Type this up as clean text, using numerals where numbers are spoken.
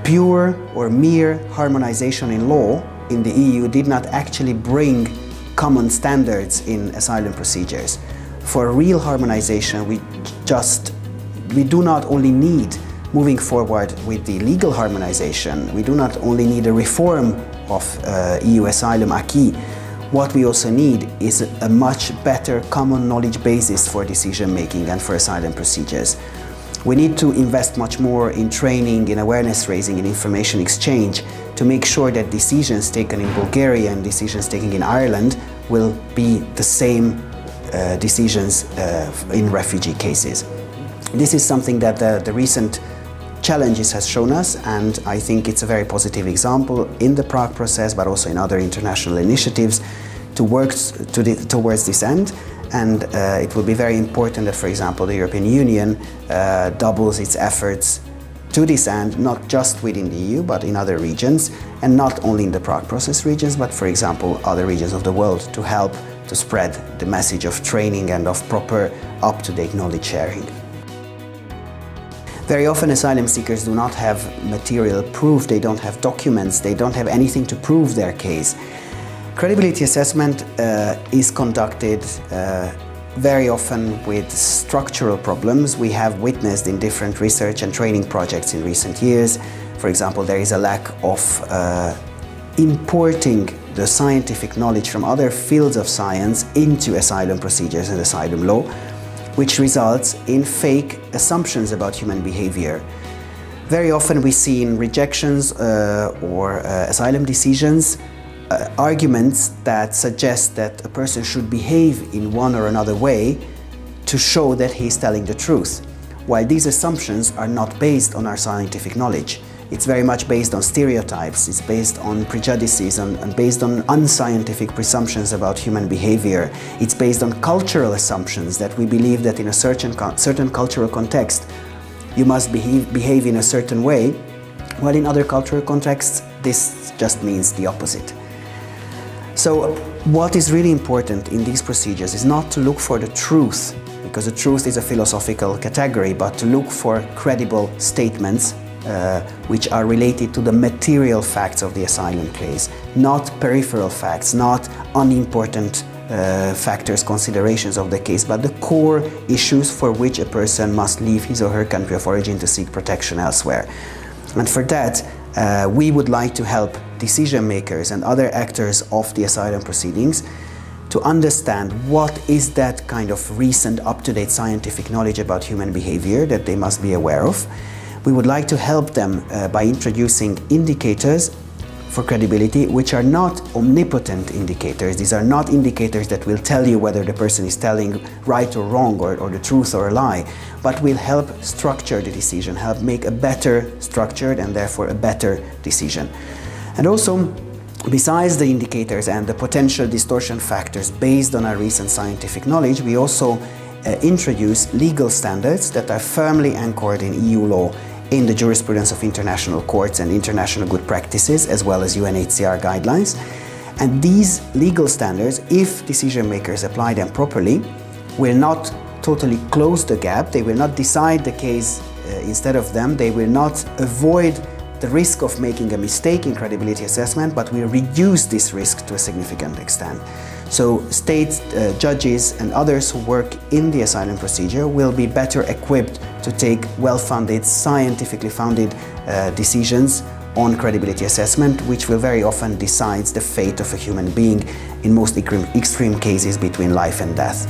pure or mere harmonization in law in the EU did not actually bring common standards in asylum procedures. For real harmonization, we do not only need moving forward with the legal harmonization, we do not only need a reform of EU asylum acquis. What we also need is a much better common knowledge basis for decision making and for asylum procedures. We need to invest much more in training, in awareness raising, in information exchange to make sure that decisions taken in Bulgaria and decisions taken in Ireland will be the same decisions in refugee cases. This is something that the recent challenges has shown us, and I think it's a very positive example in the Prague process, but also in other international initiatives to work towards this end. And it will be very important that, for example, the European Union doubles its efforts to this end, not just within the EU, but in other regions, and not only in the Prague process regions, but, for example, other regions of the world, to help to spread the message of training and of proper up-to-date knowledge sharing. Very often asylum seekers do not have material proof, they don't have documents, they don't have anything to prove their case. Credibility assessment is conducted very often with structural problems we have witnessed in different research and training projects in recent years. For example, there is a lack of importing the scientific knowledge from other fields of science into asylum procedures and asylum law, which results in fake assumptions about human behavior. Very often we see in rejections or asylum decisions arguments that suggest that a person should behave in one or another way to show that he is telling the truth, while these assumptions are not based on our scientific knowledge. It's very much based on stereotypes, it's based on prejudices and based on unscientific presumptions about human behavior. It's based on cultural assumptions that we believe that in a certain cultural context you must behave in a certain way, while in other cultural contexts this just means the opposite. So what is really important in these procedures is not to look for the truth, because the truth is a philosophical category, but to look for credible statements which are related to the material facts of the asylum case, not peripheral facts, not unimportant factors, considerations of the case, but the core issues for which a person must leave his or her country of origin to seek protection elsewhere. And for that, we would like to help decision makers and other actors of the asylum proceedings to understand what is that kind of recent, up-to-date scientific knowledge about human behavior that they must be aware of. We would like to help them by introducing indicators for credibility, which are not omnipotent indicators. These are not indicators that will tell you whether the person is telling right or wrong, or the truth or a lie, but will help structure the decision, help make a better structured and therefore a better decision. And also, besides the indicators and the potential distortion factors based on our recent scientific knowledge, we also introduce legal standards that are firmly anchored in EU law, in the jurisprudence of international courts and international good practices, as well as UNHCR guidelines. And these legal standards, if decision makers apply them properly, will not totally close the gap, they will not decide the case instead of them, they will not avoid the risk of making a mistake in credibility assessment, but will reduce this risk to a significant extent. So states, judges and others who work in the asylum procedure will be better equipped to take well-funded, scientifically founded decisions on credibility assessment, which will very often decide the fate of a human being, in most extreme cases between life and death.